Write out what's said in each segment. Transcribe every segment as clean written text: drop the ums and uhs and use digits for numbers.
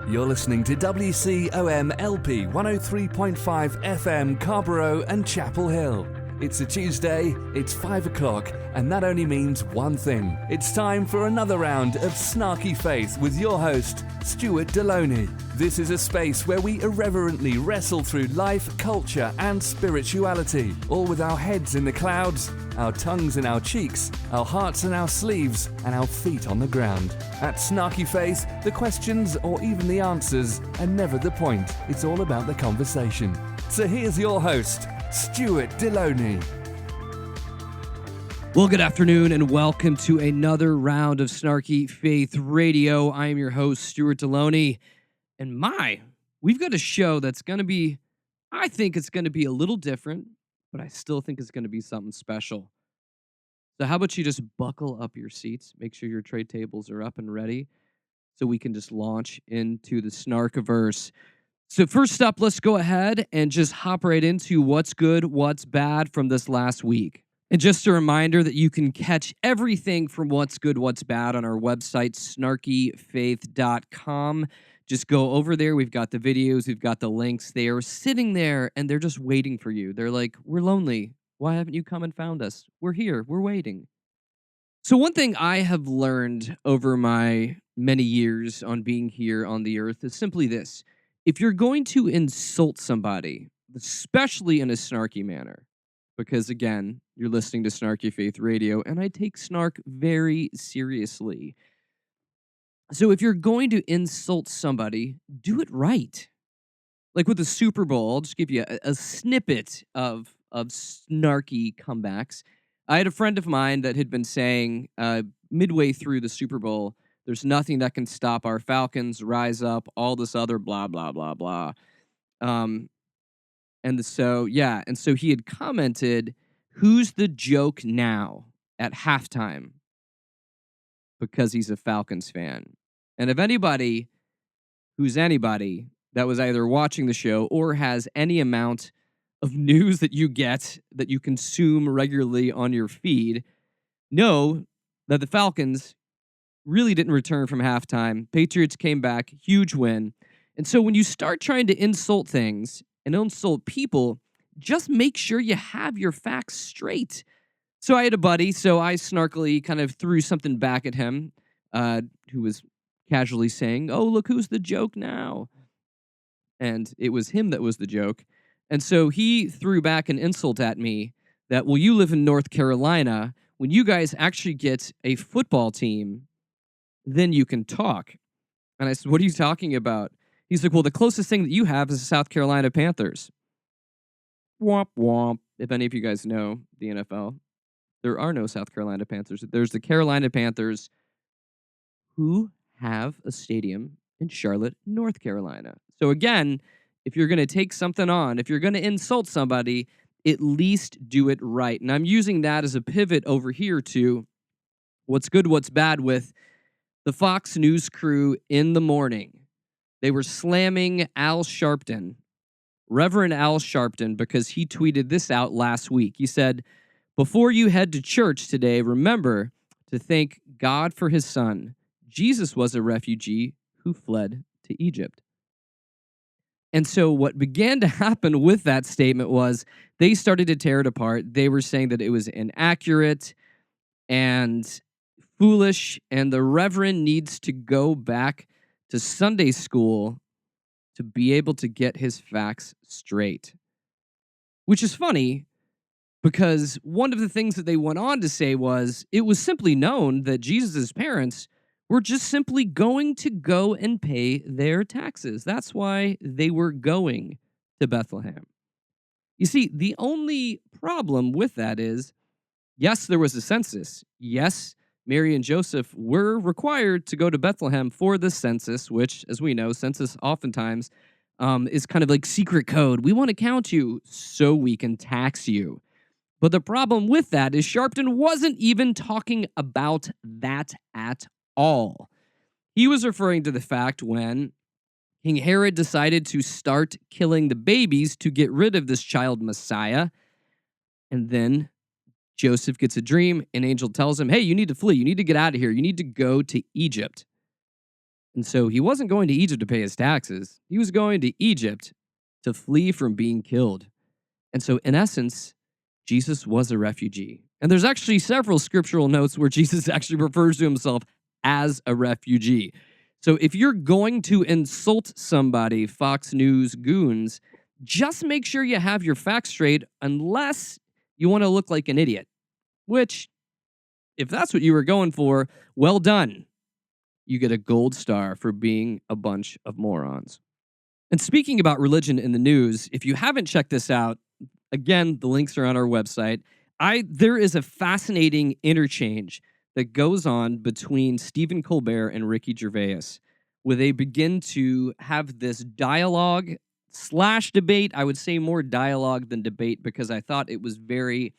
You're listening to WCOM LP 103.5 FM Carborough and Chapel Hill. It's a Tuesday, it's 5 o'clock, and that only means one thing. It's time for another round of Snarky Faith with your host, Stuart Deloney. This is a space where we irreverently wrestle through life, culture, and spirituality, all with our heads in the clouds, our tongues in our cheeks, our hearts in our sleeves, and our feet on the ground. At Snarky Faith, the questions or even the answers are never the point. It's all about the conversation. So here's your host, Stuart Deloney. Well, good afternoon and welcome to another round of Snarky Faith Radio. I am your host, Stuart Deloney. And we've got a show that's going to be, I think it's going to be a little different, but I still think it's going to be something special. So how about you just buckle up your seats, make sure your tray tables are up and ready so we can just launch into the Snarkiverse. So first up, let's go ahead and just hop right into what's good, what's bad from this last week. And just a reminder that you can catch everything from what's good, what's bad on our website, snarkyfaith.com. Just go over there. We've got the videos. We've got the links. They are sitting there, and they're just waiting for you. They're like, we're lonely. Why haven't you come and found us? We're here. We're waiting. So one thing I have learned over my many years on being here on the earth is simply this. If you're going to insult somebody, especially in a snarky manner, because, again, you're listening to Snarky Faith Radio, and I take snark very seriously. So if you're going to insult somebody, do it right. Like with the Super Bowl, I'll just give you a snippet of snarky comebacks. I had a friend of mine that had been saying midway through the Super Bowl, there's nothing that can stop our Falcons, rise up, all this other blah, blah, blah, blah. And so he had commented, who's the joke now at halftime? Because he's a Falcons fan. And if anybody that was either watching the show or has any amount of news that you get, that you consume regularly on your feed, know that the Falcons really didn't return from halftime. Patriots came back, huge win. And so when you start trying to insult things and insult people, just make sure you have your facts straight. So I had a buddy, so I snarkily kind of threw something back at him, who was casually saying, oh, look who's the joke now. And it was him that was the joke. And so he threw back an insult at me that, well, you live in North Carolina. When you guys actually get a football team, then you can talk. And I said, what are you talking about? He's like, well, the closest thing that you have is the South Carolina Panthers. Womp womp. If any of you guys know the NFL, there are no South Carolina Panthers. There's the Carolina Panthers, who have a stadium in Charlotte, North Carolina. So again, if you're going to take something on, if you're going to insult somebody, at least do it right. And I'm using that as a pivot over here to what's good, what's bad with the Fox News crew in the morning. They were slamming Al Sharpton, Reverend Al Sharpton, because he tweeted this out last week. He said, before you head to church today, remember to thank God for his son. Jesus was a refugee who fled to Egypt. And so what began to happen with that statement was they started to tear it apart. They were saying that it was inaccurate and foolish, and the Reverend needs to go back to Sunday school to be able to get his facts straight. Which is funny, because one of the things that they went on to say was, it was simply known that Jesus' parents were just simply going to go and pay their taxes. That's why they were going to Bethlehem. You see, the only problem with that is, yes, there was a census. Yes, Mary and Joseph were required to go to Bethlehem for the census, which, as we know, census oftentimes is kind of like secret code. We want to count you so we can tax you. But the problem with that is Sharpton wasn't even talking about that at all. He was referring to the fact when King Herod decided to start killing the babies to get rid of this child Messiah, and then Joseph gets a dream, an angel tells him, hey, you need to flee, you need to get out of here, you need to go to Egypt. And so he wasn't going to Egypt to pay his taxes. He was going to Egypt to flee from being killed. And so, in essence, Jesus was a refugee. And there's actually several scriptural notes where Jesus actually refers to himself as a refugee. So if you're going to insult somebody, Fox News goons, just make sure you have your facts straight unless you want to look like an idiot. Which, if that's what you were going for, well done. You get a gold star for being a bunch of morons. And speaking about religion in the news, if you haven't checked this out, again, the links are on our website. There is a fascinating interchange that goes on between Stephen Colbert and Ricky Gervais, where they begin to have this dialogue / debate. I would say more dialogue than debate because I thought it was very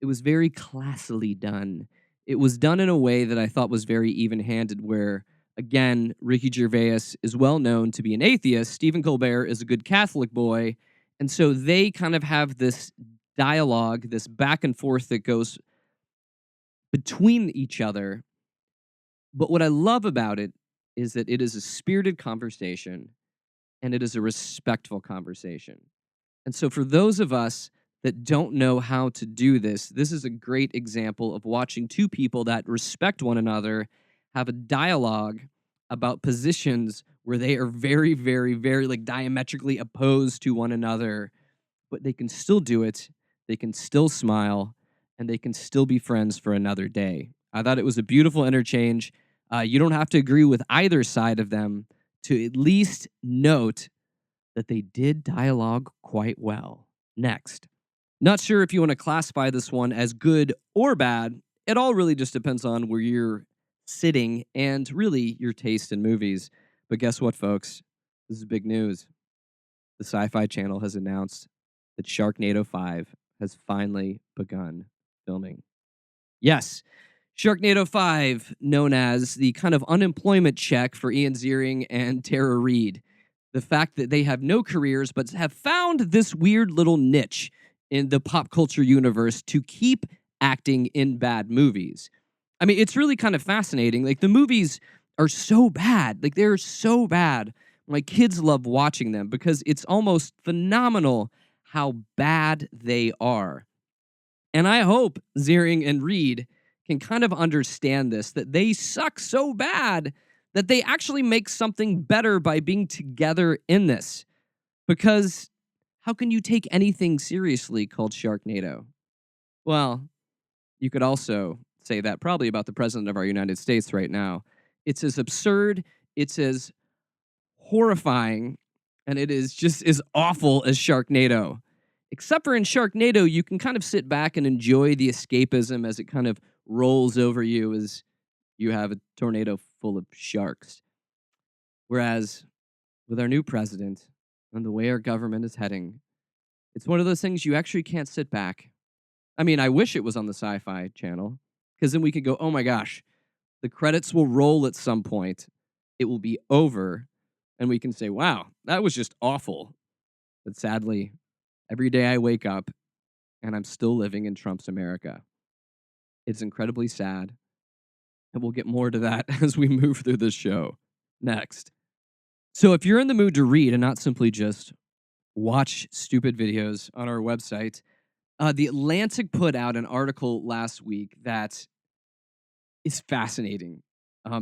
classily done. It was done in a way that I thought was very even-handed, where, again, Ricky Gervais is well known to be an atheist. Stephen Colbert is a good Catholic boy. And so they kind of have this dialogue, this back and forth that goes between each other. But what I love about it is that it is a spirited conversation and it is a respectful conversation. And so for those of us that don't know how to do this, this is a great example of watching two people that respect one another have a dialogue about positions where they are very, very, very like diametrically opposed to one another, but they can still do it. They can still smile and they can still be friends for another day. I thought it was a beautiful interchange. You don't have to agree with either side of them to at least note that they did dialogue quite well. Next. Not sure if you want to classify this one as good or bad. It all really just depends on where you're sitting and really your taste in movies. But guess what, folks? This is big news. The Sci-Fi Channel has announced that Sharknado 5 has finally begun filming. Yes, Sharknado 5, known as the kind of unemployment check for Ian Ziering and Tara Reid. The fact that they have no careers but have found this weird little niche in the pop culture universe to keep acting in bad movies. I mean, it's really kind of fascinating. Like, the movies are so bad. Like, they're so bad. My kids love watching them because it's almost phenomenal how bad they are. And I hope Ziering and Reid can kind of understand this, that they suck so bad that they actually make something better by being together in this. Because how can you take anything seriously called Sharknado? Well, you could also say that probably about the president of our United States right now. It's as absurd, it's as horrifying, and it is just as awful as Sharknado. Except for in Sharknado, you can kind of sit back and enjoy the escapism as it kind of rolls over you as you have a tornado full of sharks. Whereas with our new president and the way our government is heading, it's one of those things you actually can't sit back. I mean, I wish it was on the Sci-Fi Channel, because then we could go, oh my gosh, the credits will roll at some point. It will be over, and we can say, wow, that was just awful. But sadly, every day I wake up, and I'm still living in Trump's America. It's incredibly sad, and we'll get more to that as we move through this show. Next. So if you're in the mood to read and not simply just watch stupid videos on our website, The Atlantic put out an article last week that is fascinating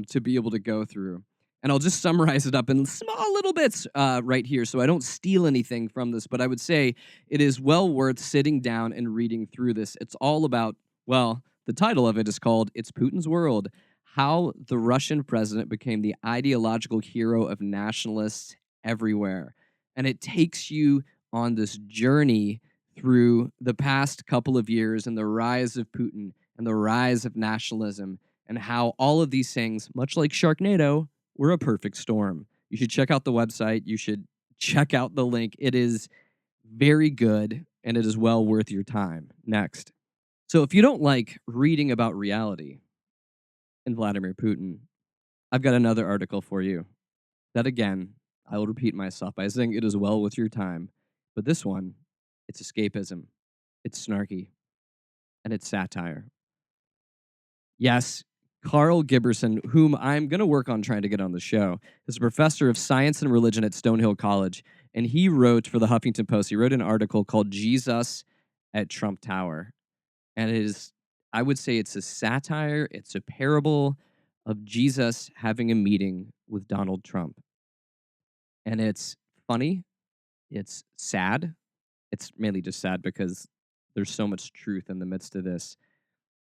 to be able to go through. And I'll just summarize it up in small little bits right here so I don't steal anything from this, but I would say it is well worth sitting down and reading through this. It's all about, well, the title of it is called It's Putin's World, How the Russian President Became the Ideological Hero of Nationalists Everywhere. And it takes you on this journey through the past couple of years and the rise of Putin and the rise of nationalism and how all of these things, much like Sharknado, were a perfect storm. You should check out the website. You should check out the link. It is very good and it is well worth your time. Next. So if you don't like reading about reality and Vladimir Putin, I've got another article for you. That again, I will repeat myself by saying it is well worth your time. But this one, it's escapism, it's snarky, and it's satire. Yes, Carl Giberson, whom I'm going to work on trying to get on the show, is a professor of science and religion at Stonehill College. And he wrote for the Huffington Post, he wrote an article called Jesus at Trump Tower. And it is, I would say it's a satire, it's a parable of Jesus having a meeting with Donald Trump. And it's funny, it's sad. It's mainly just sad because there's so much truth in the midst of this.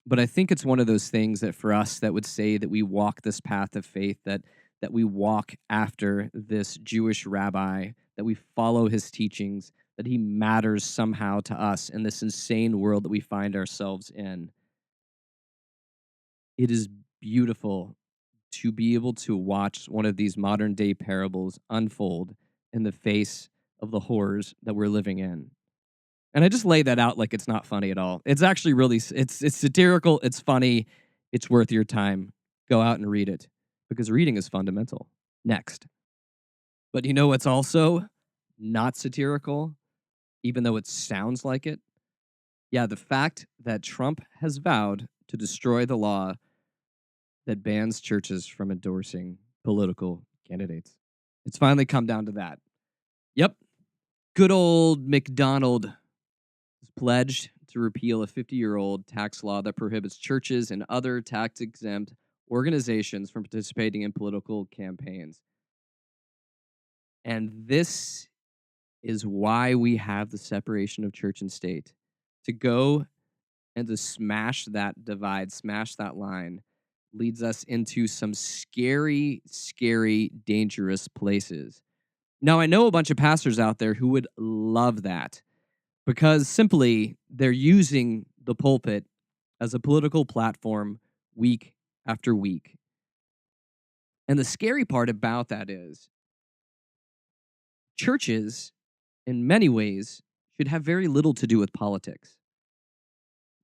But I think it's one of those things that for us that would say that we walk this path of faith, that we walk after this Jewish rabbi, that we follow his teachings, that he matters somehow to us in this insane world that we find ourselves in. It is beautiful to be able to watch one of these modern day parables unfold in the face of the horrors that we're living in. And I just lay that out like it's not funny at all. It's actually really, it's satirical, it's funny, it's worth your time. Go out and read it because reading is fundamental. Next. But you know what's also not satirical, even though it sounds like it? Yeah, the fact that Trump has vowed to destroy the law that bans churches from endorsing political candidates. It's finally come down to that. Yep. Good old McDonald has pledged to repeal a 50-year-old tax law that prohibits churches and other tax-exempt organizations from participating in political campaigns. And this is why we have the separation of church and state, to go and to smash that divide, smash that line, leads us into some scary, scary, dangerous places. Now, I know a bunch of pastors out there who would love that because simply they're using the pulpit as a political platform week after week. And the scary part about that is churches, in many ways, should have very little to do with politics.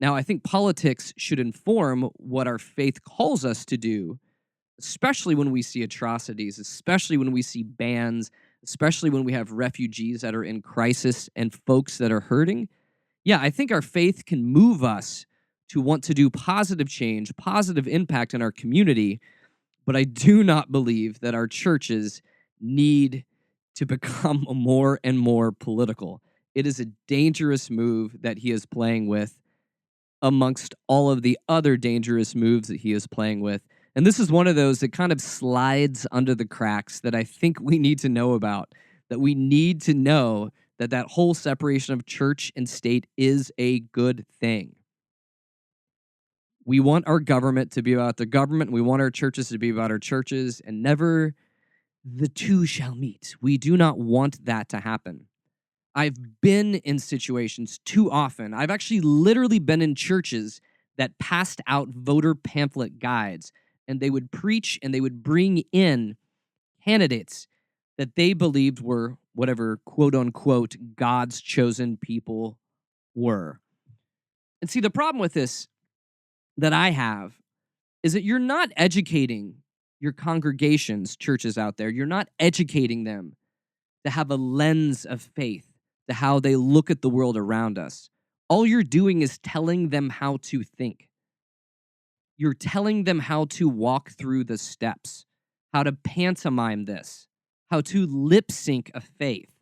Now, I think politics should inform what our faith calls us to do, especially when we see atrocities, especially when we see bans, especially when we have refugees that are in crisis and folks that are hurting. Yeah, I think our faith can move us to want to do positive change, positive impact in our community, but I do not believe that our churches need to become more and more political. It is a dangerous move that he is playing with amongst all of the other dangerous moves that he is playing with. And this is one of those that kind of slides under the cracks that I think we need to know about, that we need to know that that whole separation of church and state is a good thing. We want our government to be about the government. We want our churches to be about our churches, and never the two shall meet. We do not want that to happen. I've been in situations too often. I've actually literally been in churches that passed out voter pamphlet guides, and they would preach and they would bring in candidates that they believed were whatever quote unquote God's chosen people were. And see, the problem with this that I have is that you're not educating your congregations, churches out there. You're not educating them to have a lens of faith to how they look at the world around us. All you're doing is telling them how to think. You're telling them how to walk through the steps, how to pantomime this, how to lip sync a faith.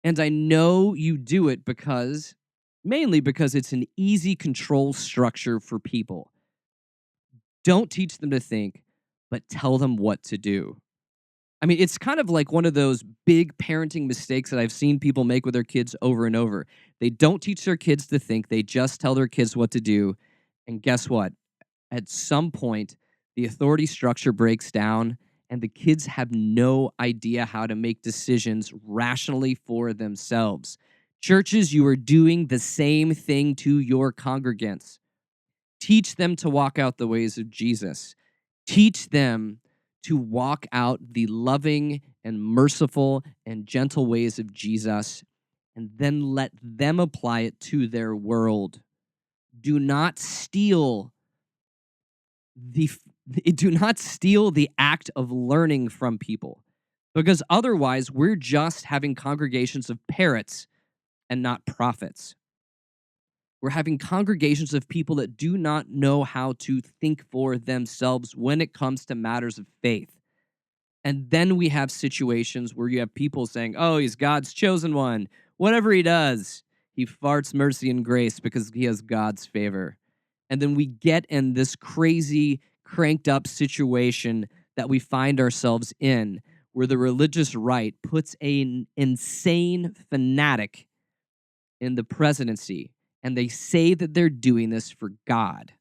And I know you do it mainly because it's an easy control structure for people. Don't teach them to think, but tell them what to do. I mean, it's kind of like one of those big parenting mistakes that I've seen people make with their kids over and over. They don't teach their kids to think, they just tell their kids what to do. And guess what? At some point, the authority structure breaks down and the kids have no idea how to make decisions rationally for themselves. Churches, you are doing the same thing to your congregants. Teach them to walk out the ways of Jesus. Teach them to walk out the loving and merciful and gentle ways of Jesus, and then let them apply it to their world. Do not steal the act of learning from people, because otherwise we're just having congregations of parrots and not prophets. We're having congregations of people that do not know how to think for themselves when it comes to matters of faith. And then we have situations where you have people saying, oh, he's God's chosen one. Whatever he does, he farts mercy and grace because he has God's favor. And then we get in this crazy, cranked up situation that we find ourselves in, where the religious right puts an insane fanatic in the presidency, and they say that they're doing this for God.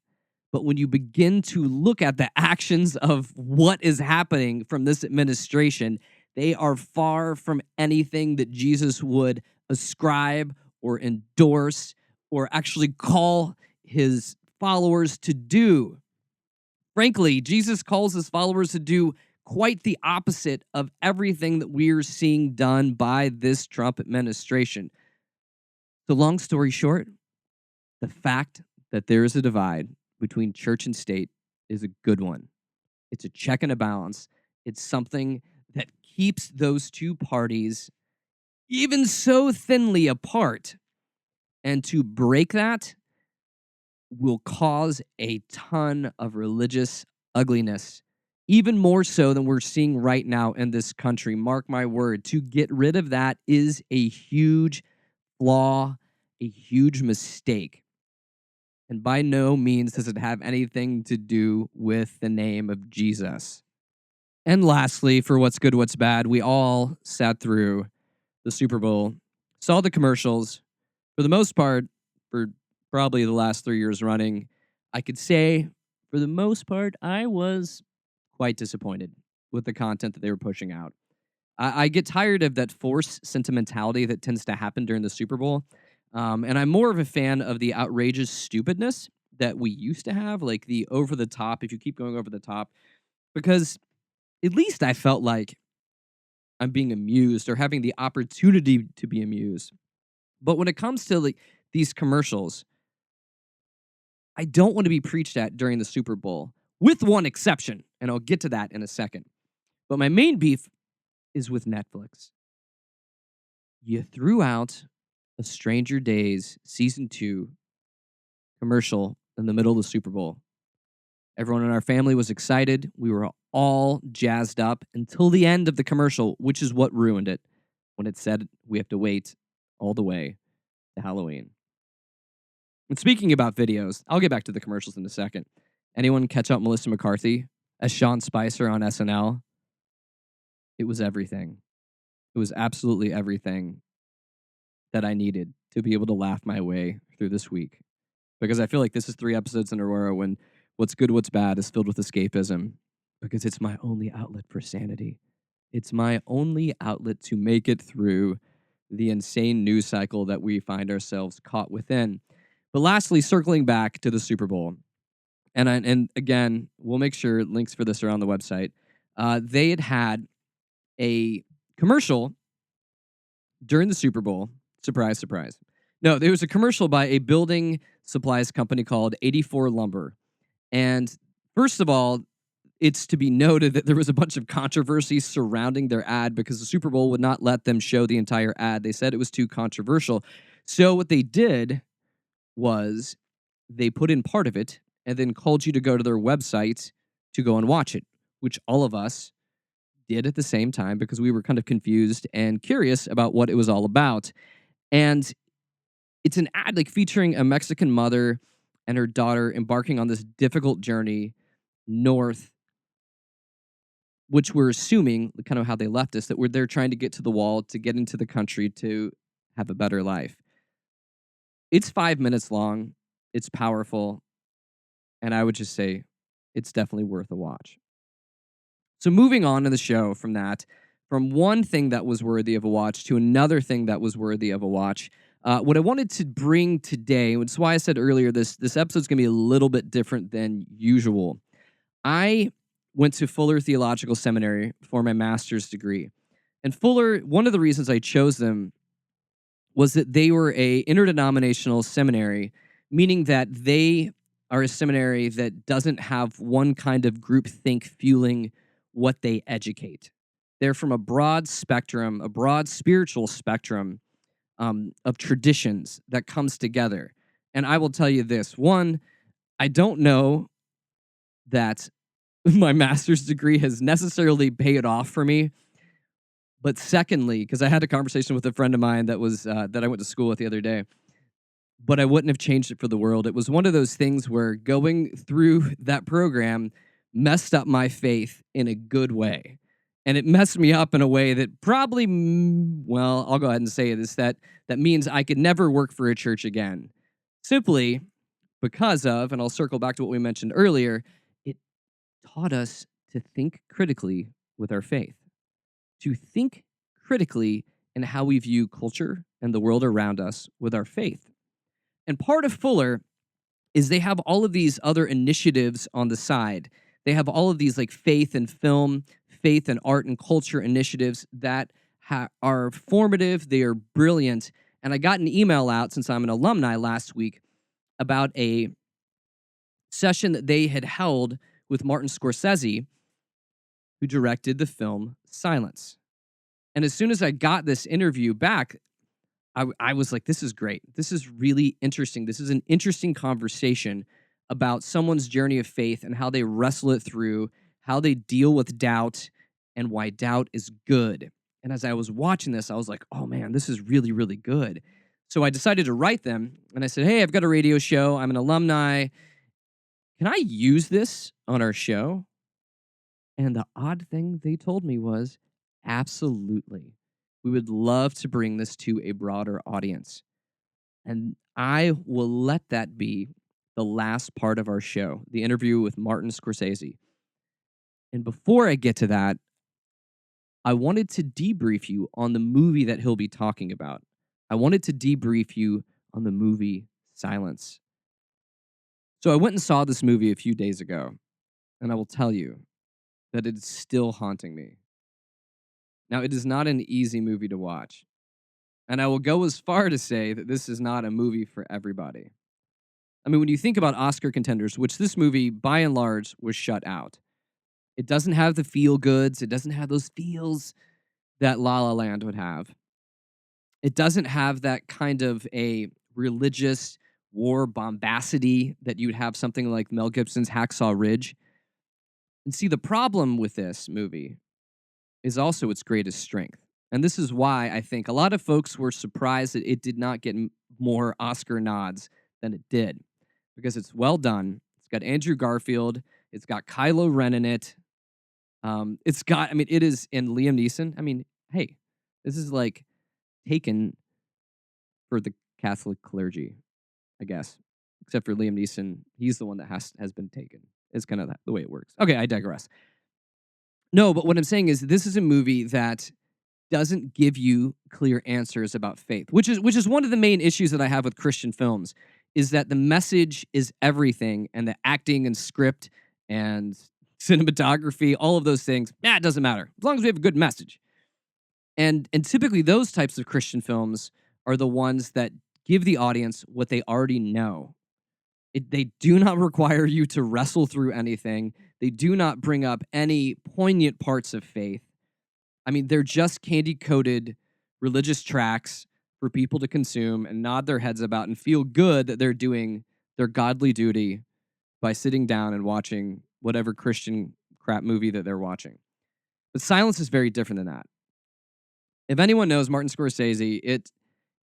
But when you begin to look at the actions of what is happening from this administration, they are far from anything that Jesus would ascribe or endorse or actually call his followers to do. Frankly, Jesus calls his followers to do quite the opposite of everything that we are seeing done by this Trump administration. So, long story short, the fact that there is a divide between church and state is a good one. It's a check and a balance. It's something that keeps those two parties even so thinly apart. And to break that will cause a ton of religious ugliness, even more so than we're seeing right now in this country. Mark my word, to get rid of that is a huge flaw, a huge mistake. And by no means does it have anything to do with the name of Jesus. And lastly, for what's good, what's bad, we all sat through the Super Bowl, saw the commercials. For the most part, for probably the last 3 years running, I could say, for the most part, I was quite disappointed with the content that they were pushing out. I get tired of that forced sentimentality that tends to happen during the Super Bowl. And I'm more of a fan of the outrageous stupidness that we used to have, like the over the top, if you keep going over the top, because at least I felt like I'm being amused or having the opportunity to be amused. But when it comes to like these commercials, I don't want to be preached at during the Super Bowl, with one exception, and I'll get to that in a second. But my main beef is with Netflix. You threw out a Stranger Days season 2 commercial in the middle of the Super Bowl. Everyone in our family was excited. We were all jazzed up until the end of the commercial, which is what ruined it, when it said we have to wait all the way to Halloween. And speaking about videos, I'll get back to the commercials in a second. Anyone catch up Melissa McCarthy as Sean Spicer on SNL? It was everything. It was absolutely everything that I needed to be able to laugh my way through this week. Because I feel like this is 3 episodes in a row when what's good, what's bad is filled with escapism. Because it's my only outlet for sanity. It's my only outlet to make it through the insane news cycle that we find ourselves caught within. But lastly, circling back to the Super Bowl. And again, we'll make sure links for this are on the website. They had a commercial during the Super Bowl. Surprise, surprise. No, there was a commercial by a building supplies company called 84 Lumber. And first of all, it's to be noted that there was a bunch of controversy surrounding their ad because the Super Bowl would not let them show the entire ad. They said it was too controversial. So what they did was they put in part of it and then called you to go to their website to go and watch it, which all of us did at the same time because we were kind of confused and curious about what it was all about. And it's an ad like featuring a Mexican mother and her daughter embarking on this difficult journey north, which we're assuming, kind of how they left us, that they're trying to get to the wall to get into the country to have a better life. It's 5 minutes long. It's powerful. And I would just say it's definitely worth a watch. So moving on in the show from that, from one thing that was worthy of a watch to another thing that was worthy of a watch, what I wanted to bring today, which is why I said earlier, this episode's going to be a little bit different than usual. I went to Fuller Theological Seminary for my master's degree. And Fuller, one of the reasons I chose them was that they were a interdenominational seminary, meaning that they are a seminary that doesn't have one kind of groupthink fueling what they educate. They're from a broad spectrum, a broad spiritual spectrum of traditions that comes together. And I will tell you this. One, I don't know that my master's degree has necessarily paid off for me. But secondly, because I had a conversation with a friend of mine that was that I went to school with the other day, but I wouldn't have changed it for the world. It was one of those things where going through that program messed up my faith in a good way. And it messed me up in a way that probably, well, I'll go ahead and say it, is that means I could never work for a church again. Simply because of, and I'll circle back to what we mentioned earlier, it taught us to think critically with our faith, to think critically in how we view culture and the world around us with our faith. And part of Fuller is they have all of these other initiatives on the side. They have all of these like faith and film, faith and art and culture initiatives that are formative. They are brilliant. And I got an email out, since I'm an alumni, last week about a session that they had held with Martin Scorsese, who directed the film Silence. And as soon as I got this interview back, I was like, this is great. This is really interesting. This is an interesting conversation about someone's journey of faith and how they wrestle it through, how they deal with doubt, and why doubt is good. And as I was watching this, I was like, oh man, this is really, really good. So I decided to write them, and I said, hey, I've got a radio show. I'm an alumni. Can I use this on our show? And the odd thing they told me was, absolutely. We would love to bring this to a broader audience. And I will let that be the last part of our show, the interview with Martin Scorsese. And before I get to that, I wanted to debrief you on the movie that he'll be talking about. I wanted to debrief you on the movie Silence. So I went and saw this movie a few days ago, and I will tell you that it's still haunting me. Now, it is not an easy movie to watch. And I will go as far to say that this is not a movie for everybody. I mean, when you think about Oscar contenders, which this movie, by and large, was shut out, it doesn't have the feel-goods. It doesn't have those feels that La La Land would have. It doesn't have that kind of a religious war bombacity that you'd have something like Mel Gibson's Hacksaw Ridge. And see, the problem with this movie is also its greatest strength. And this is why I think a lot of folks were surprised that it did not get more Oscar nods than it did, because it's well done. It's got Andrew Garfield. It's got Kylo Ren in it. It's got, I mean, it is in Liam Neeson. I mean, hey, this is like Taken for the Catholic clergy, I guess. Except for Liam Neeson, he's the one that has been taken. It's kind of the way it works. Okay, I digress. No, but what I'm saying is this is a movie that doesn't give you clear answers about faith, which is one of the main issues that I have with Christian films, is that the message is everything, and the acting and script and cinematography, all of those things, it doesn't matter as long as we have a good message. And typically those types of Christian films are the ones that give the audience what they already know. They do not require you to wrestle through anything. They do not bring up any poignant parts of faith. I mean, they're just candy-coated religious tracts for people to consume and nod their heads about and feel good that they're doing their godly duty by sitting down and watching whatever Christian crap movie that they're watching. But Silence is very different than that. If anyone knows Martin Scorsese,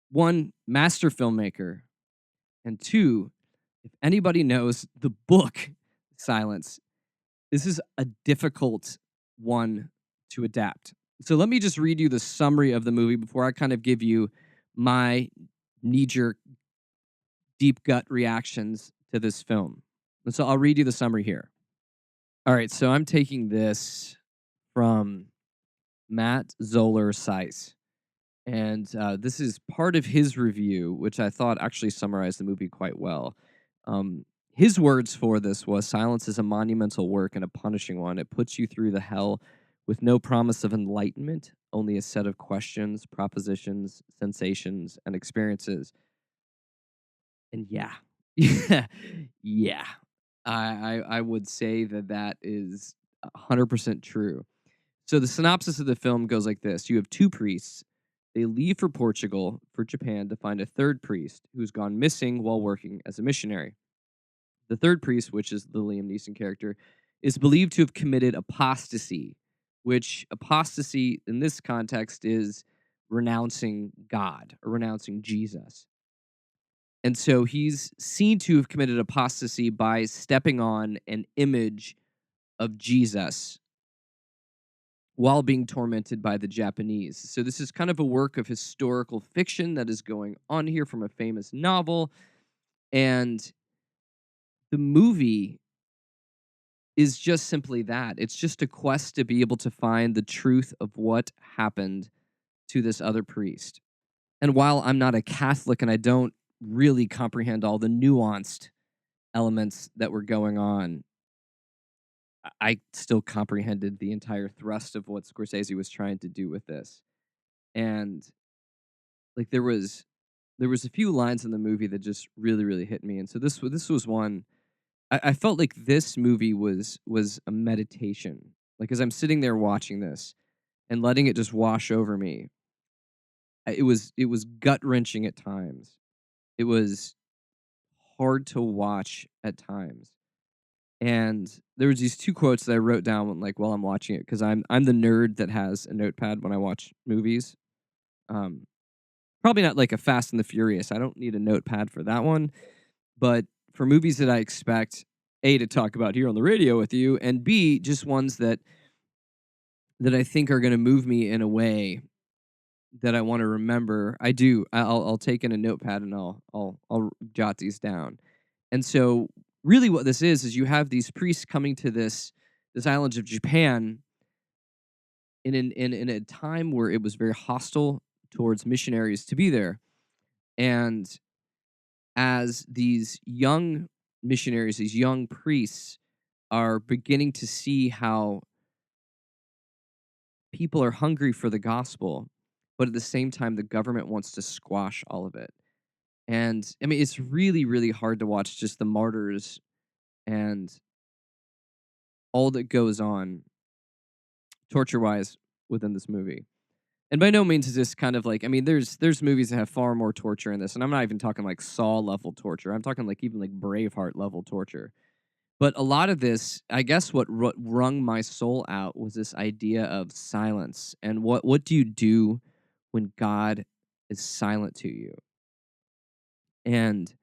one, master filmmaker, and two, if anybody knows the book Silence, this is a difficult one to adapt. So let me just read you the summary of the movie before I kind of give you my knee-jerk, deep gut reactions to this film. And so I'll read you the summary here. All right, so I'm taking this from Matt Zoller Seiss. And this is part of his review, which I thought actually summarized the movie quite well. His words for this was, Silence is a monumental work and a punishing one. It puts you through the hell with no promise of enlightenment, only a set of questions, propositions, sensations, and experiences. And yeah, yeah, I would say that is 100% true. So the synopsis of the film goes like this. You have two priests They leave for Portugal for Japan to find a third priest who's gone missing while working as a missionary. The third priest, which is the Liam Neeson character, is believed to have committed apostasy, which apostasy in this context is renouncing God or renouncing Jesus. And so he's seen to have committed apostasy by stepping on an image of Jesus while being tormented by the Japanese. So this is kind of a work of historical fiction that is going on here from a famous novel. And the movie is just simply that. It's just a quest to be able to find the truth of what happened to this other priest. And while I'm not a Catholic and I don't really comprehend all the nuanced elements that were going on, I still comprehended the entire thrust of what Scorsese was trying to do with this. And like there was a few lines in the movie that just really, really hit me. And so this was one. I felt like this movie was a meditation. Like as I'm sitting there watching this and letting it just wash over me, it was gut wrenching at times. It was hard to watch at times. And there was these two quotes that I wrote down like while I'm watching it because I'm the nerd that has a notepad when I watch movies. Um, Probably not like a Fast and the Furious. I don't need a notepad for that one. But for movies that I expect A to talk about here on the radio with you, and B just ones that I think are going to move me in a way that I want to remember. I'll take in a notepad and I'll jot these down. And so really what this is you have these priests coming to this island of Japan in a time where it was very hostile towards missionaries to be there. And as these young missionaries, these young priests are beginning to see how people are hungry for the gospel, but at the same time, the government wants to squash all of it. And I mean, it's really, really hard to watch just the martyrs and all that goes on torture wise within this movie. And by no means is this kind of like, I mean, there's movies that have far more torture in this, and I'm not even talking like Saw level torture. I'm talking like even like Braveheart level torture. But a lot of this, I guess, what wrung my soul out was this idea of silence and what do you do when God is silent to you? And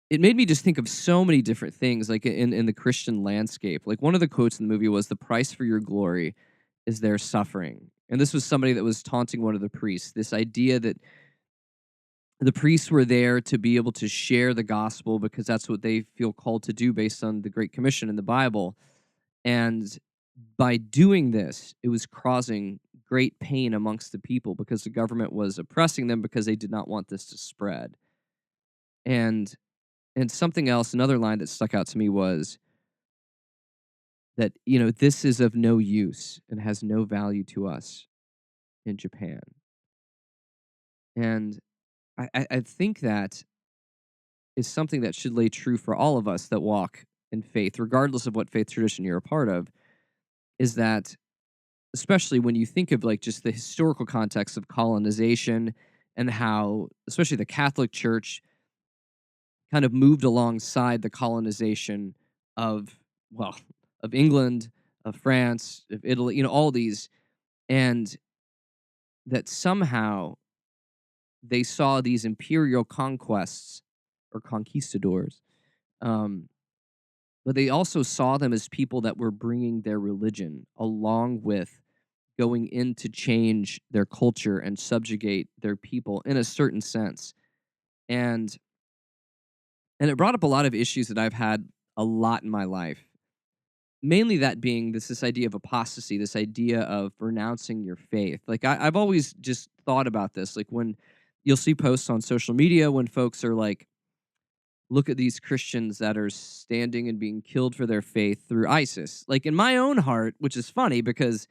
it made me just think of so many different things, like in the Christian landscape. Like one of the quotes in the movie was, "The price for your glory is their suffering." And this was somebody that was taunting one of the priests. This idea that the priests were there to be able to share the gospel because that's what they feel called to do based on the Great Commission in the Bible. And by doing this, it was causing great pain amongst the people because the government was oppressing them because they did not want this to spread. And something else, another line that stuck out to me was that, this is of no use and has no value to us in Japan. And I think that is something that should lay true for all of us that walk in faith, regardless of what faith tradition you're a part of, is that especially when you think of like just the historical context of colonization and how, especially the Catholic Church, kind of moved alongside the colonization of, well, of England, of France, of Italy, all these, and that somehow they saw these imperial conquests or conquistadors, um, but they also saw them as people that were bringing their religion along with going in to change their culture and subjugate their people in a certain sense. And it brought up a lot of issues that I've had a lot in my life. Mainly that being this idea of apostasy, this idea of renouncing your faith. Like I've always just thought about this. Like when you'll see posts on social media when folks are like, look at these Christians that are standing and being killed for their faith through ISIS. Like in my own heart, which is funny because,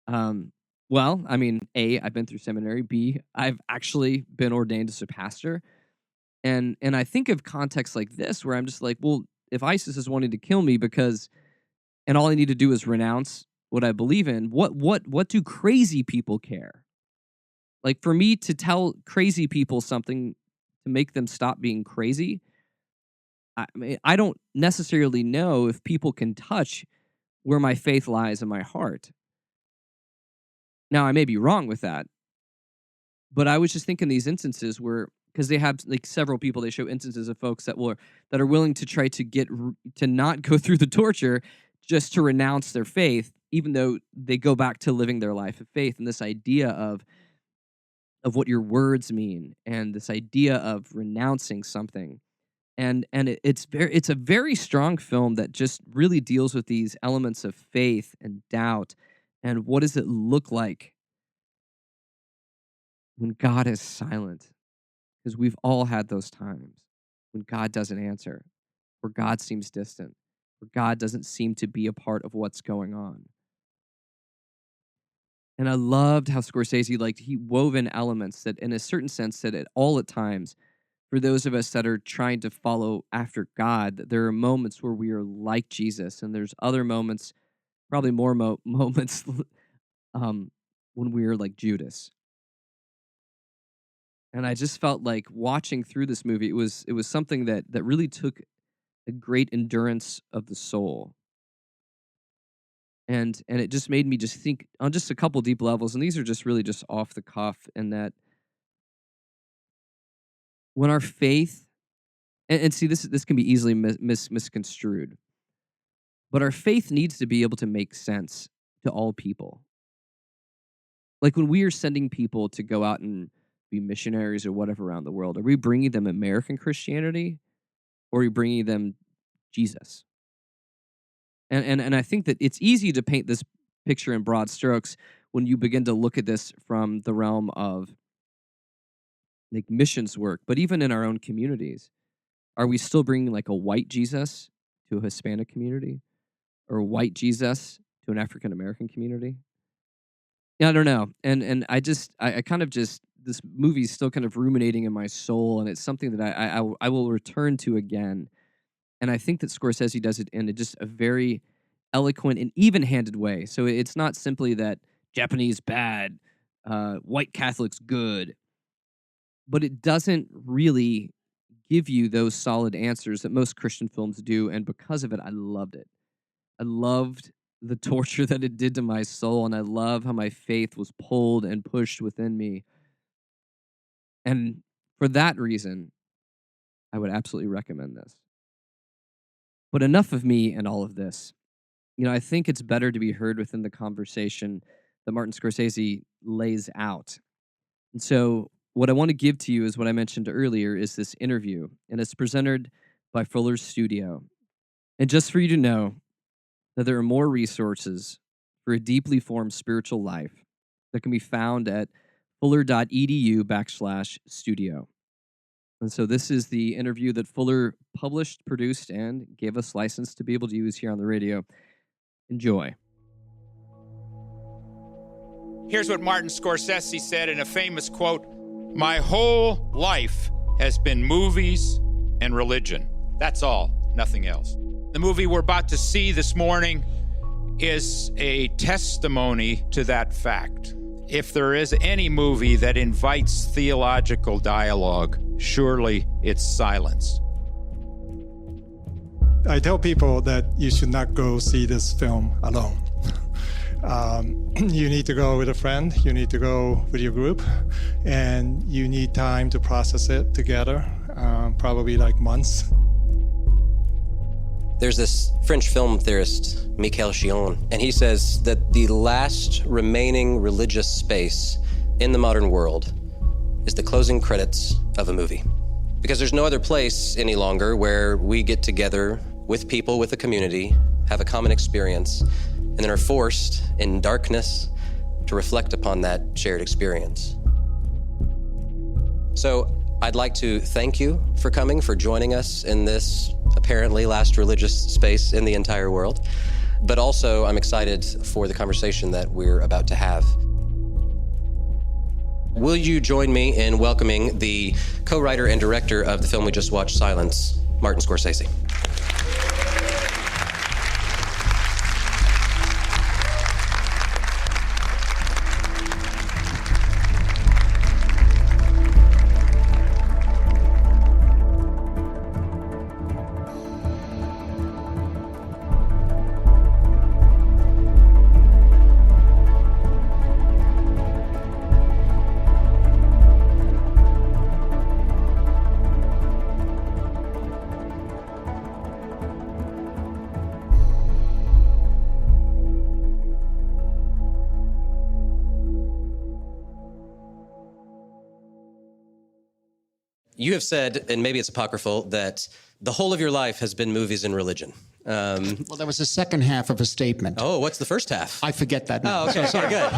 well, I mean, A, I've been through seminary. B, I've actually been ordained as a pastor. And I think of contexts like this where I'm just like, well, if ISIS is wanting to kill me and all I need to do is renounce what I believe in, what do crazy people care? Like, for me to tell crazy people something to make them stop being crazy, I mean, I don't necessarily know if people can touch where my faith lies in my heart. Now, I may be wrong with that, but I was just thinking these instances where, because they have like several people, they show instances of folks that are willing to try to to not go through the torture just to renounce their faith, even though they go back to living their life of faith. And this idea of what your words mean, and this idea of renouncing something. It's a very strong film that just really deals with these elements of faith and doubt, and what does it look like when God is silent? Because we've all had those times when God doesn't answer, where God seems distant, where God doesn't seem to be a part of what's going on. And I loved how Scorsese, he wove in elements that, in a certain sense, that at times, for those of us that are trying to follow after God, that there are moments where we are like Jesus, and there's other moments, probably more moments, when we are like Judas. And I just felt like watching through this movie, it was something that really took a great endurance of the soul. And it just made me just think on just a couple deep levels, and these are just really just off the cuff, and that when our faith, and see, this can be easily misconstrued, but our faith needs to be able to make sense to all people. Like when we are sending people to go out and be missionaries or whatever around the world, are we bringing them American Christianity, or are we bringing them Jesus? And I think that it's easy to paint this picture in broad strokes when you begin to look at this from the realm of like missions work. But even in our own communities, are we still bringing like a white Jesus to a Hispanic community, or a white Jesus to an African American community? Yeah, I don't know. And I kind of just, this movie's still kind of ruminating in my soul, and it's something that I will return to again. And I think that Scorsese does it in just a very eloquent and even-handed way. So it's not simply that Japanese bad, white Catholics good, but it doesn't really give you those solid answers that most Christian films do. And because of it, I loved it. I loved the torture that it did to my soul, and I love how my faith was pulled and pushed within me. And for that reason, I would absolutely recommend this. But enough of me and all of this. I think it's better to be heard within the conversation that Martin Scorsese lays out. And so what I want to give to you is what I mentioned earlier, is this interview, and it's presented by Fuller's Studio. And just for you to know that there are more resources for a deeply formed spiritual life that can be found at fuller.edu/studio. And so this is the interview that Fuller published, produced, and gave us license to be able to use here on the radio. Enjoy. Here's what Martin Scorsese said in a famous quote: "My whole life has been movies and religion. That's all, nothing else." The movie we're about to see this morning is a testimony to that fact. If there is any movie that invites theological dialogue, surely it's Silence. I tell people that you should not go see this film alone. You need to go with a friend, you need to go with your group, and you need time to process it together, probably like months. There's this French film theorist, Mccarthy, and he says that the last remaining religious space in the modern world is the closing credits of a movie. Because there's no other place any longer where we get together with people, with a community, have a common experience, and then are forced in darkness to reflect upon that shared experience. So I'd like to thank you for coming, for joining us in this apparently last religious space in the entire world. But also, I'm excited for the conversation that we're about to have. Will you join me in welcoming the co-writer and director of the film we just watched, Silence, Martin Scorsese? You have said, and maybe it's apocryphal, that the whole of your life has been movies and religion. Well, there was the second half of a statement. Oh, what's the first half? I forget that now. Oh, okay, sorry, good.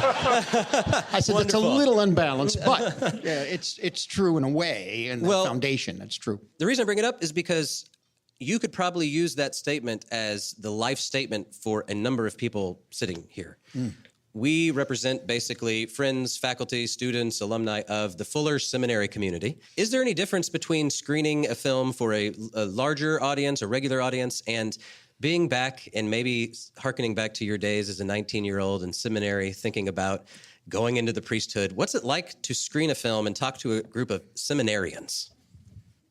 I said it's a little unbalanced, but it's true in a way, and the foundation, that's true. The reason I bring it up is because you could probably use that statement as the life statement for a number of people sitting here. We represent basically friends, faculty, students, alumni of the Fuller Seminary community. Is there any difference between screening a film for a larger audience, a regular audience, and being back and maybe hearkening back to your days as a 19-year-old in seminary, thinking about going into the priesthood? What's it like to screen a film and talk to a group of seminarians?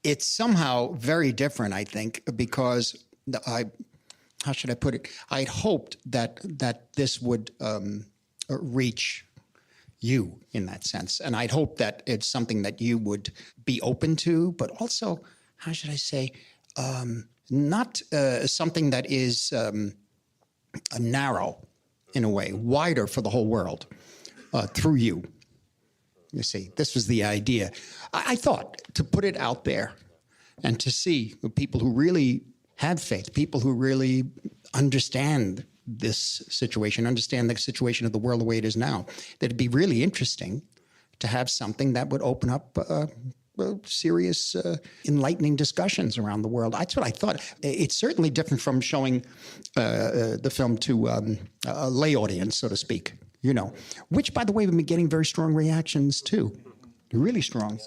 It's somehow very different, I think, because how should I put it? I'd hoped that this would reach you in that sense. And I'd hope that it's something that you would be open to, but also, how should I say, not something that is narrow in a way, wider for the whole world through you. You see, this was the idea. I thought to put it out there and to see people who really have faith, people who really understand this situation, understand the situation of the world the way it is now, that it'd be really interesting to have something that would open up serious, enlightening discussions around the world. That's what I thought. It's certainly different from showing the film to a lay audience, so to speak, which, by the way, we've been getting very strong reactions too, really strong,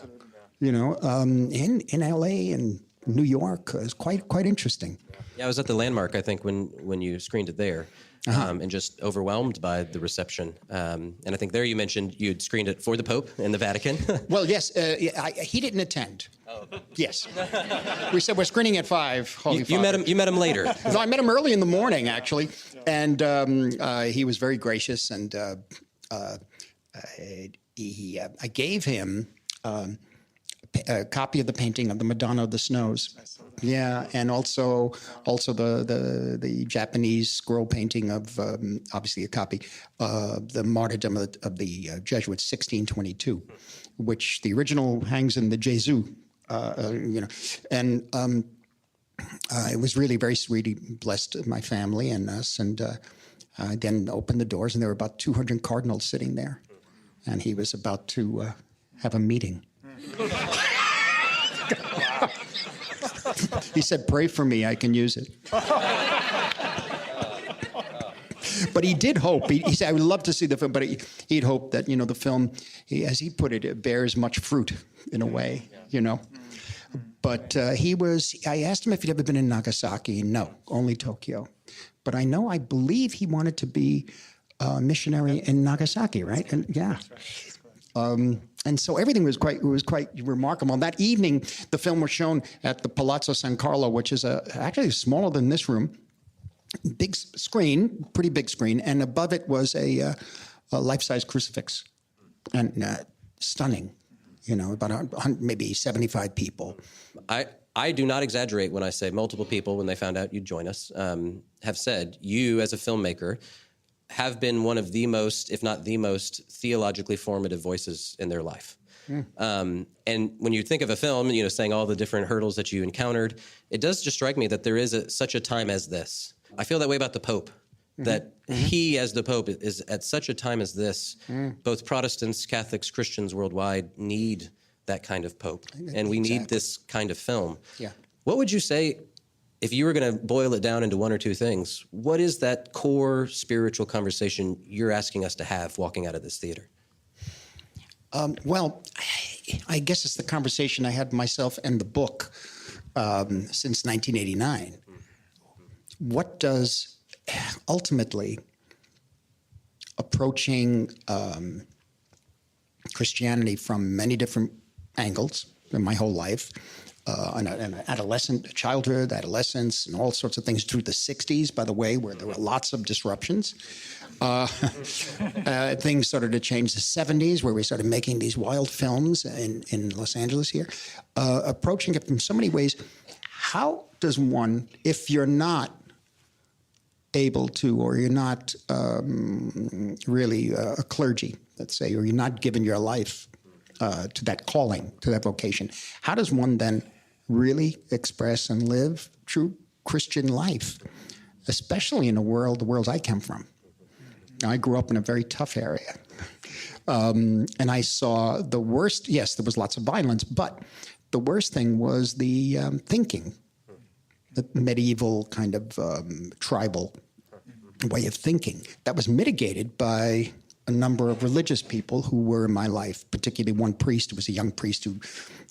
in L.A. and New York. It's quite interesting. Yeah, I was at the Landmark, I think, when you screened it there, and just overwhelmed by the reception. And I think there you mentioned you'd screened it for the Pope in the Vatican. Well, yes, he didn't attend. Oh. Yes. We said we're screening at 5. Holy Father. You met him later. No, I met him early in the morning, actually, and he was very gracious, and I gave him a copy of the painting of the Madonna of the Snows. Yeah, and also the Japanese scroll painting of obviously a copy the martyrdom of the Jesuits, 1622, which the original hangs in the Jesu, and it was really very sweet. He blessed my family and us, and I then opened the doors, and there were about 200 cardinals sitting there, and he was about to have a meeting. He said, "Pray for me, I can use it." But he did hope. He said, "I would love to see the film," but he'd hoped that, the film, as he put it bears much fruit in a way, But I asked him if he'd ever been in Nagasaki. No, only Tokyo. But I believe he wanted to be a missionary in Nagasaki, right? And yeah. And so everything was quite remarkable. And that evening, the film was shown at the Palazzo San Carlo, which is actually smaller than this room. Big screen, pretty big screen, and above it was a life-size crucifix, and stunning. About maybe 75 people. I do not exaggerate when I say multiple people, when they found out you'd join us, have said you as a filmmaker have been one of the most, if not the most, theologically formative voices in their life. And when you think of a film, saying all the different hurdles that you encountered, it does just strike me that there is such a time as this. I feel that way about the Pope, that he, as the Pope, is at such a time as this. Both Protestants, Catholics, Christians worldwide need that kind of Pope, and we need this kind of film. Yeah. What would you say, if you were going to boil it down into one or two things, what is that core spiritual conversation you're asking us to have walking out of this theater? Well, I guess it's the conversation I had myself and the book since 1989. What does ultimately approaching Christianity from many different angles in my whole life, childhood, adolescence, and all sorts of things through the 60s, by the way, where there were lots of disruptions. Things started to change the 70s, where we started making these wild films in Los Angeles here. Approaching it from so many ways. How does one, if you're not able to, or you're not really a clergy, let's say, or you're not given your life to that calling, to that vocation, how does one then really express and live true Christian life, especially in the world I come from? I grew up in a very tough area. And I saw the worst. Yes, there was lots of violence, but the worst thing was the thinking, the medieval kind of tribal way of thinking that was mitigated by a number of religious people who were in my life, particularly one priest who was a young priest who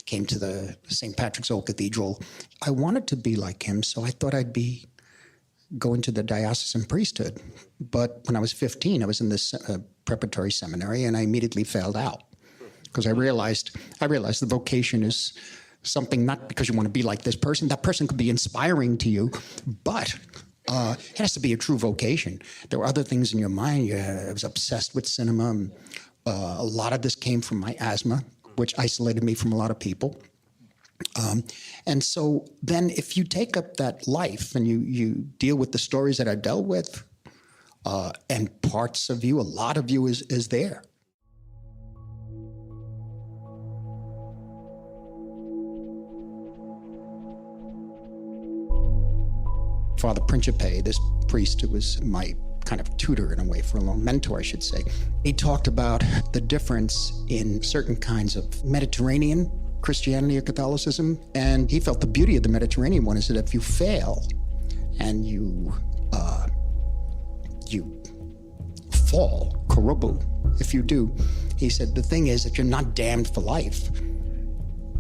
came to the St. Patrick's Old Cathedral. I wanted to be like him, so I thought I'd go into the diocesan priesthood. But when I was 15, I was in this preparatory seminary, and I immediately failed out because I realized the vocation is something not because you want to be like this person. That person could be inspiring to you, but it has to be a true vocation. There were other things in your mind. I was obsessed with cinema. A lot of this came from my asthma, which isolated me from a lot of people. And so then if you take up that life and you deal with the stories that I dealt with, and parts of you, a lot of you is there. Father Principe, this priest who was my kind of tutor in a way for a long mentor, I should say, he talked about the difference in certain kinds of Mediterranean Christianity or Catholicism, and he felt the beauty of the Mediterranean one is that if you fail and you fall, korobu, if you do, he said the thing is that you're not damned for life.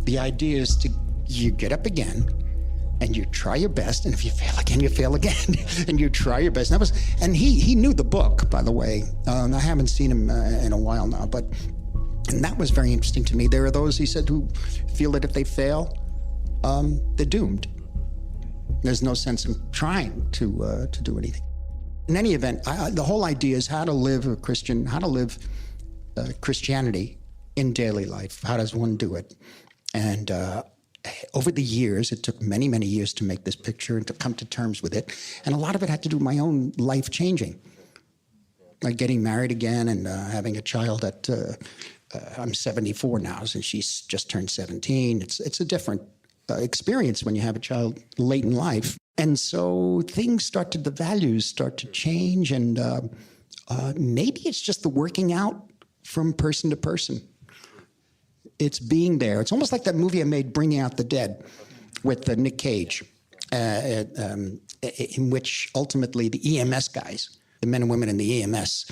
The idea is you get up again and you try your best, and if you fail again, you fail again, and you try your best. And he knew the book, by the way. I haven't seen him in a while now, and that was very interesting to me. There are those, he said, who feel that if they fail, they're doomed. There's no sense in trying to do anything. In any event, the whole idea is how to live Christianity in daily life. How does one do it? And over the years, it took many, many years to make this picture and to come to terms with it. And a lot of it had to do with my own life changing. Like getting married again and having a child at, I'm 74 now, so she's just turned 17. It's a different experience when you have a child late in life. And so the values start to change, and maybe it's just the working out from person to person. It's being there. It's almost like that movie I made, Bringing Out the Dead, with Nick Cage, in which ultimately the EMS guys, the men and women in the EMS,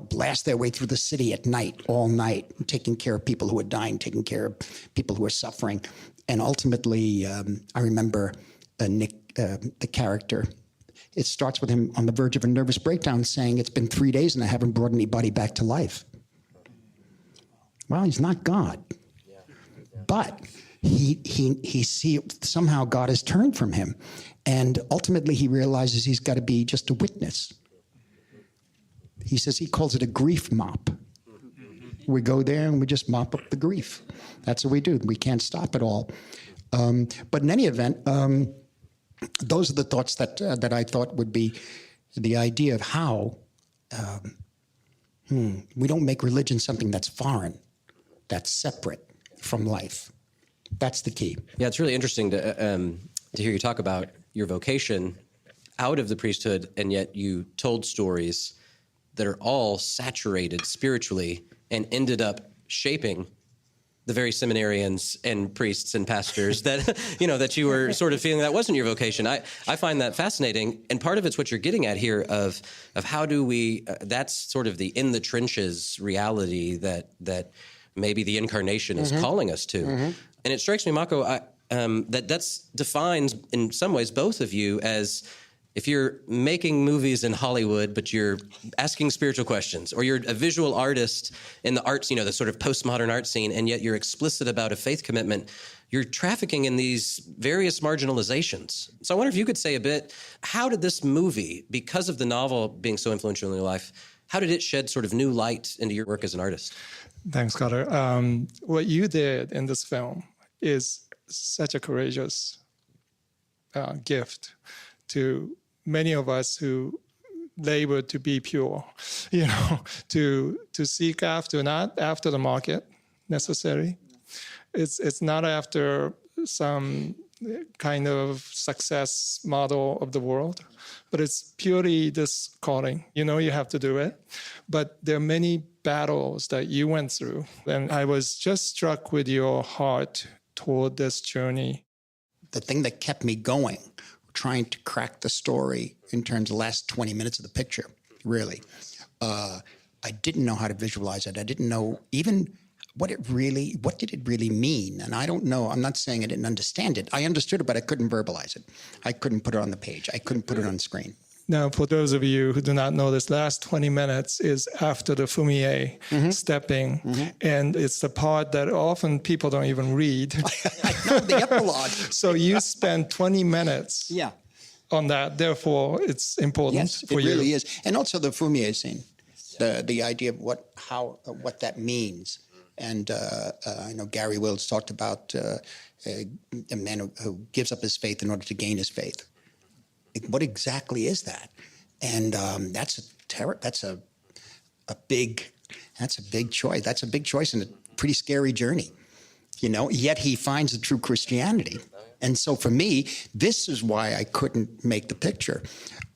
blast their way through the city at night, all night, taking care of people who are dying, taking care of people who are suffering. And ultimately, I remember Nick, the character, it starts with him on the verge of a nervous breakdown saying, "It's been 3 days and I haven't brought anybody back to life." Well, he's not God, but he somehow God has turned from him, and ultimately he realizes he's got to be just a witness. He says he calls it a grief mop. We go there and we just mop up the grief. That's what we do. We can't stop it all. But in any event, those are the thoughts that I thought would be the idea of how we don't make religion something that's foreign, that's separate from life. That's the key. Yeah, it's really interesting to hear you talk about your vocation out of the priesthood, and yet you told stories that are all saturated spiritually and ended up shaping the very seminarians and priests and pastors that that you were sort of feeling that wasn't your vocation. I find that fascinating, and part of it's what you're getting at here of how do we that's sort of the in the trenches reality that maybe the incarnation is calling us to. And it strikes me, Mako, that defines in some ways both of you as, if you're making movies in Hollywood, but you're asking spiritual questions, or you're a visual artist in the arts, the sort of postmodern art scene, and yet you're explicit about a faith commitment, you're trafficking in these various marginalizations. So I wonder if you could say a bit, how did this movie, because of the novel being so influential in your life, how did it shed sort of new light into your work as an artist? Thanks, Carter. What you did in this film is such a courageous gift to many of us who labor to be pure, to seek after, not after the market, necessary. It's not after some kind of success model of the world, but it's purely this calling. You know you have to do it, but there are many battles that you went through. And I was just struck with your heart toward this journey. The thing that kept me going, trying to crack the story in terms of the last 20 minutes of the picture, really. I didn't know how to visualize it. I didn't know even what did it really mean? And I don't know. I'm not saying I didn't understand it. I understood it, but I couldn't verbalize it. I couldn't put it on the page. I couldn't put it on screen. Now, for those of you who do not know, this last 20 minutes is after the fumier stepping, and it's the part that often people don't even read. I know, the epilogue. So you spend 20 minutes on that. Therefore, it's important for you. It really is. And also the fumier scene, the idea of what that means. And I know Gary Wills talked about a man who gives up his faith in order to gain his faith. What exactly is that? And that's a big choice. That's a big choice and a pretty scary journey. You know, yet he finds the true Christianity. And so for me, this is why I couldn't make the picture.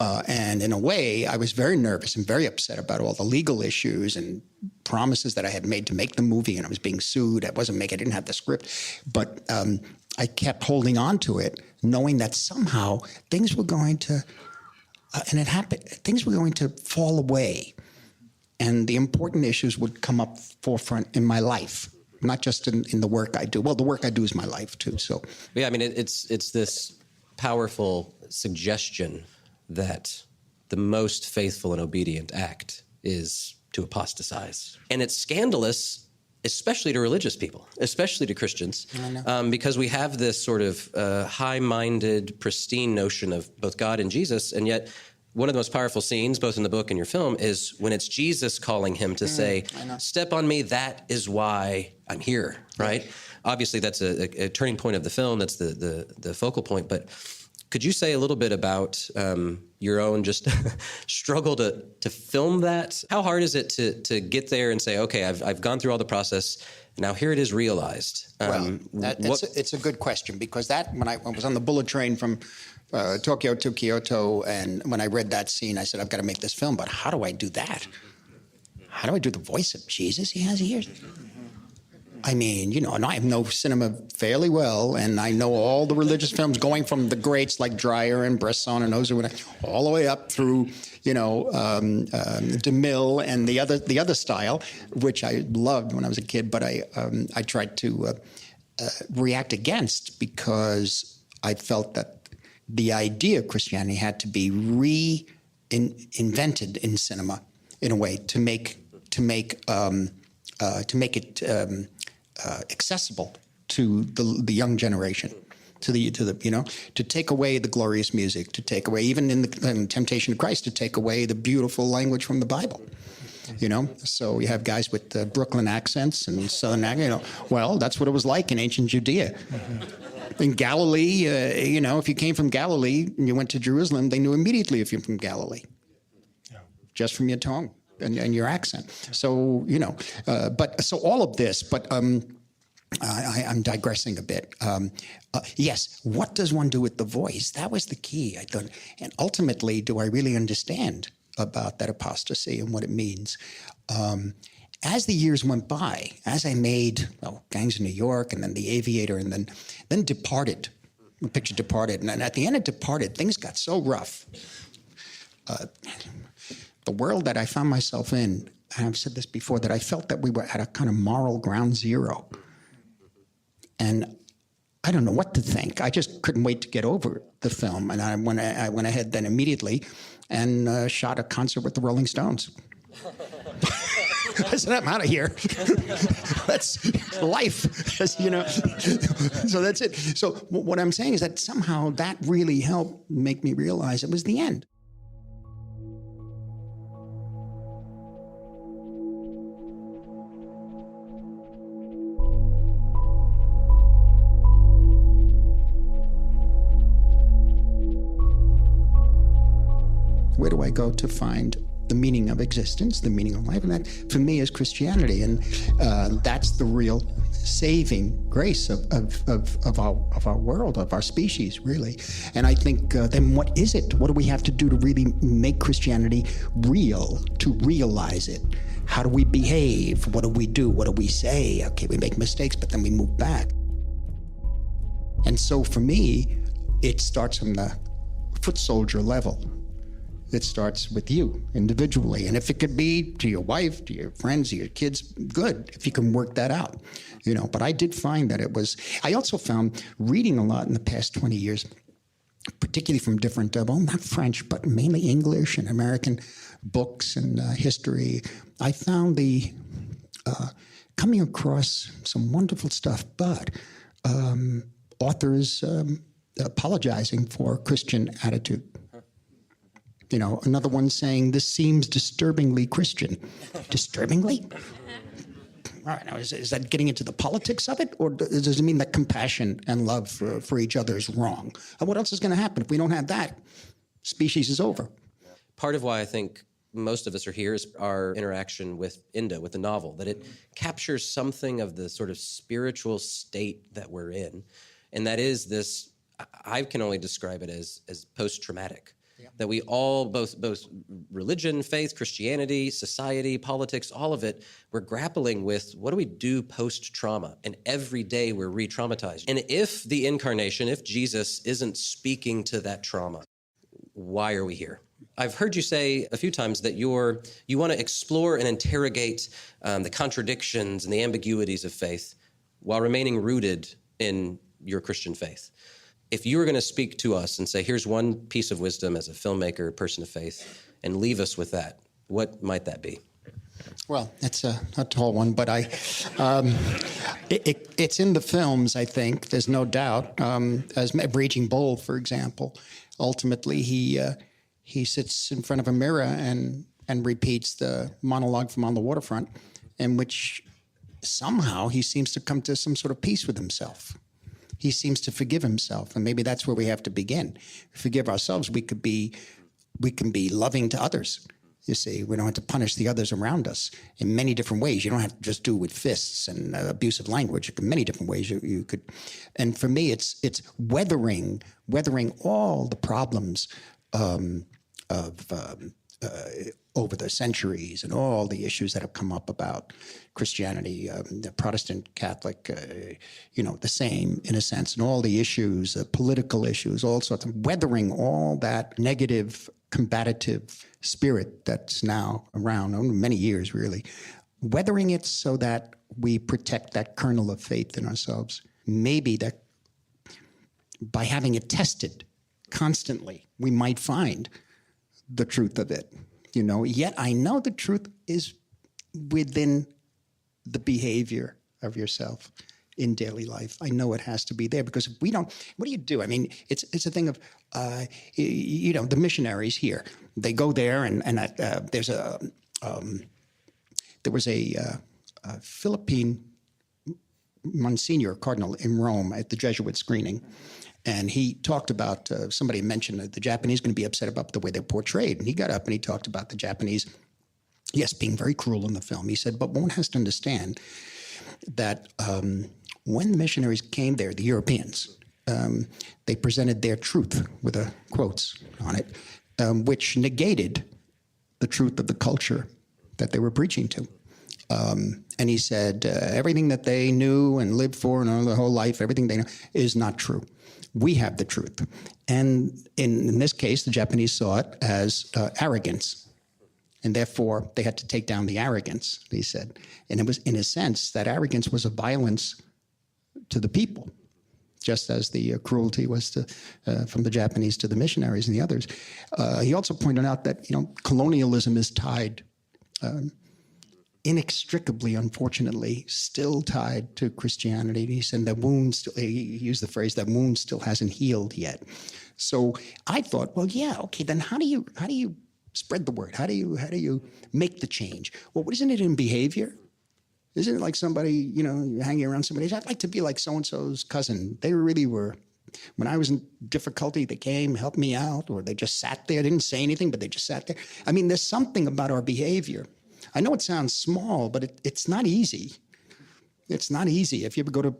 And in a way, I was very nervous and very upset about all the legal issues and promises that I had made to make the movie, and I was being sued. I didn't have the script. But I kept holding on to it, knowing that somehow things were going to, and it happened, things were going to fall away. And the important issues would come up forefront in my life. Not just in the work I do. Well, the work I do is my life too. So yeah, I mean, it's this powerful suggestion that the most faithful and obedient act is to apostatize, and it's scandalous, especially to religious people, especially to Christians, because we have this sort of high-minded, pristine notion of both God and Jesus, and yet. One of the most powerful scenes, both in the book and your film, is when it's Jesus calling him to say, step on me, that is why I'm here, right? Obviously, that's a turning point of the film. That's the focal point. But could you say a little bit about your own just struggle to film that? How hard is it to get there and say, okay, I've gone through all the process, now here it is realized? It's a good question, because when I was on the bullet train from Tokyo to Kyoto, and when I read that scene, I said, I've got to make this film, but how do I do that? How do I do the voice of Jesus he has ears? I mean, you know, and I know cinema fairly well, and I know all the religious films going from the greats like Dreyer and Bresson and those who all the way up through, you know, DeMille and the other style, which I loved when I was a kid, but I tried to react against, because I felt that the idea of Christianity had to be reinvented in cinema in a way to make it accessible to the young generation, to take away the glorious music, to take away even in the Temptation of Christ, to take away the beautiful language from the Bible. You know, so you have guys with Brooklyn accents and Southern accents. You know, well, that's what it was like in ancient Judea. In Galilee, you know, if you came from Galilee and you went to Jerusalem, they knew immediately if you're from Galilee, just from your tone and your accent. So, you know, so all of this, but I'm digressing a bit. Yes, what does one do with the voice? That was the key, I thought. And ultimately, do I really understand about that apostasy and what it means? As the years went by, as I made Gangs of New York and then The Aviator and then Departed, the picture Departed, and at the end of Departed, things got so rough. The world that I found myself in, and I've said this before, that I felt that we were at a kind of moral ground zero. And I don't know what to think. I just couldn't wait to get over the film. And I went ahead then immediately and shot a concert with the Rolling Stones. I said, I'm out of here. That's life, you know. So that's it. So what I'm saying is that somehow that really helped make me realize it was the end. Where do I go to find the meaning of existence, the meaning of life, and that for me is Christianity, and that's the real saving grace of our world, of our species, really. And I think then what is it? What do we have to do to really make Christianity real, to realize it? How do we behave? What do we do? What do we say? Okay, we make mistakes, but then we move back. And so for me, it starts from the foot soldier level. It starts with you individually. And if it could be to your wife, to your friends, to your kids, good, if you can work that out. But I did find that I also found reading a lot in the past 20 years, particularly from different, not French, but mainly English and American books and history. I found coming across some wonderful stuff, but authors apologizing for Christian attitude. Another one saying, this seems disturbingly Christian. Disturbingly? All right, now is that getting into the politics of it? Or does it mean that compassion and love for each other is wrong? And what else is going to happen if we don't have that? Species is over. Part of why I think most of us are here is our interaction with Endō, with the novel, that it captures something of the sort of spiritual state that we're in. And that is this, I can only describe it as post-traumatic. That we all, both religion, faith, Christianity, society, politics, all of it, we're grappling with what do we do post-trauma? And every day we're re-traumatized. And if the incarnation, if Jesus isn't speaking to that trauma, why are we here? I've heard you say a few times that you want to explore and interrogate the contradictions and the ambiguities of faith while remaining rooted in your Christian faith. If you were going to speak to us and say, here's one piece of wisdom as a filmmaker, person of faith, and leave us with that, what might that be? Well, that's a tall one, but it's in the films, I think. There's no doubt. As Raging Bull, for example, ultimately he sits in front of a mirror and repeats the monologue from On the Waterfront, in which somehow he seems to come to some sort of peace with himself. He seems to forgive himself, and maybe that's where we have to begin. Forgive ourselves. We can be loving to others. You see, we don't have to punish the others around us in many different ways. You don't have to just do it with fists and abusive language. In many different ways you could. And for me, it's weathering all the problems over the centuries and all the issues that have come up about Christianity, the Protestant, Catholic, the same in a sense, and all the issues, political issues, all sorts of weathering all that negative, combative spirit that's now around, many years really, weathering it so that we protect that kernel of faith in ourselves. Maybe that by having it tested constantly, we might find the truth of it. Yet I know the truth is within the behavior of yourself in daily life. I know it has to be there, because if we don't, what do you do? I mean, it's a thing of, the missionaries here, they go there and there was a Philippine Monsignor Cardinal in Rome at the Jesuit screening. And he talked about, somebody mentioned that the Japanese are going to be upset about the way they're portrayed. And he got up and he talked about the Japanese, yes, being very cruel in the film. He said, but one has to understand that when the missionaries came there, the Europeans, they presented their truth with quotes on it, which negated the truth of the culture that they were preaching to. And he said, everything that they knew and lived for and all their whole life, everything they know is not true. We have the truth. And in this case, the Japanese saw it as arrogance. And therefore, they had to take down the arrogance, he said. And it was, in a sense, that arrogance was a violence to the people, just as the cruelty was from the Japanese to the missionaries and the others. He also pointed out that, colonialism is tied inextricably, unfortunately, still tied to Christianity. He said that he used the phrase, that wound still hasn't healed yet. So I thought, well, yeah, okay, then how do you spread the word? How do you make the change? Well, isn't it in behavior? Isn't it like somebody, hanging around somebody? I'd like to be like so-and-so's cousin. They really were when I was in difficulty, they came, helped me out, or they just sat there, didn't say anything, but they just sat there. I mean, there's something about our behavior. I know it sounds small, but it's not easy. It's not easy. If you ever go to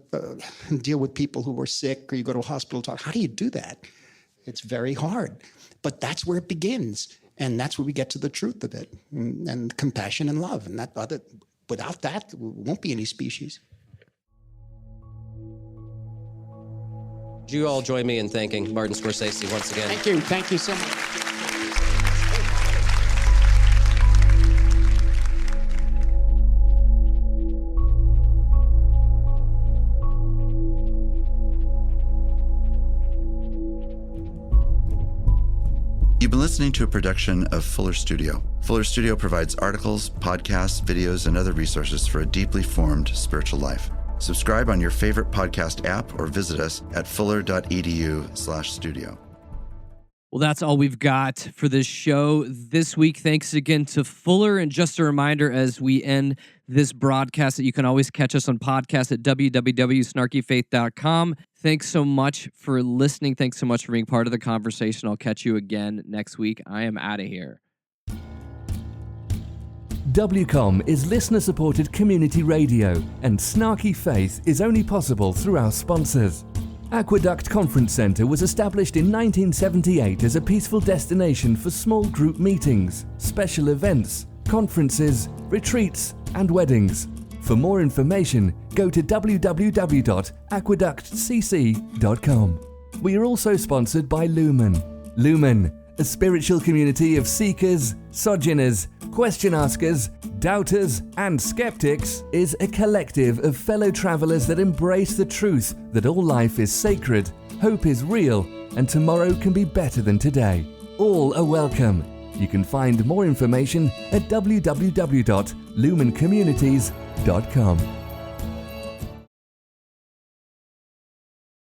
deal with people who are sick, or you go to a hospital talk, how do you do that? It's very hard. But that's where it begins. And that's where we get to the truth of it, and compassion and love. And without that, there won't be any species. Would you all join me in thanking Martin Scorsese once again? Thank you. Thank you so much. You've been listening to a production of Fuller Studio. Fuller Studio provides articles, podcasts, videos, and other resources for a deeply formed spiritual life. Subscribe on your favorite podcast app or visit us at fuller.edu/studio. Well, that's all we've got for this show this week. Thanks again to Fuller. And just a reminder as we end this broadcast that you can always catch us on podcast at www.snarkyfaith.com. Thanks so much for listening. Thanks so much for being part of the conversation. I'll catch you again next week. I am out of here. WCOM is listener-supported community radio, and Snarky Faith is only possible through our sponsors. Aqueduct Conference Center was established in 1978 as a peaceful destination for small group meetings, special events, conferences, retreats, and weddings. For more information, go to www.aqueductcc.com. We are also sponsored by Lumen. Lumen, a spiritual community of seekers, sojourners, question askers, doubters, and skeptics, is a collective of fellow travelers that embrace the truth that all life is sacred, hope is real, and tomorrow can be better than today. All are welcome. You can find more information at www.lumencommunities.com.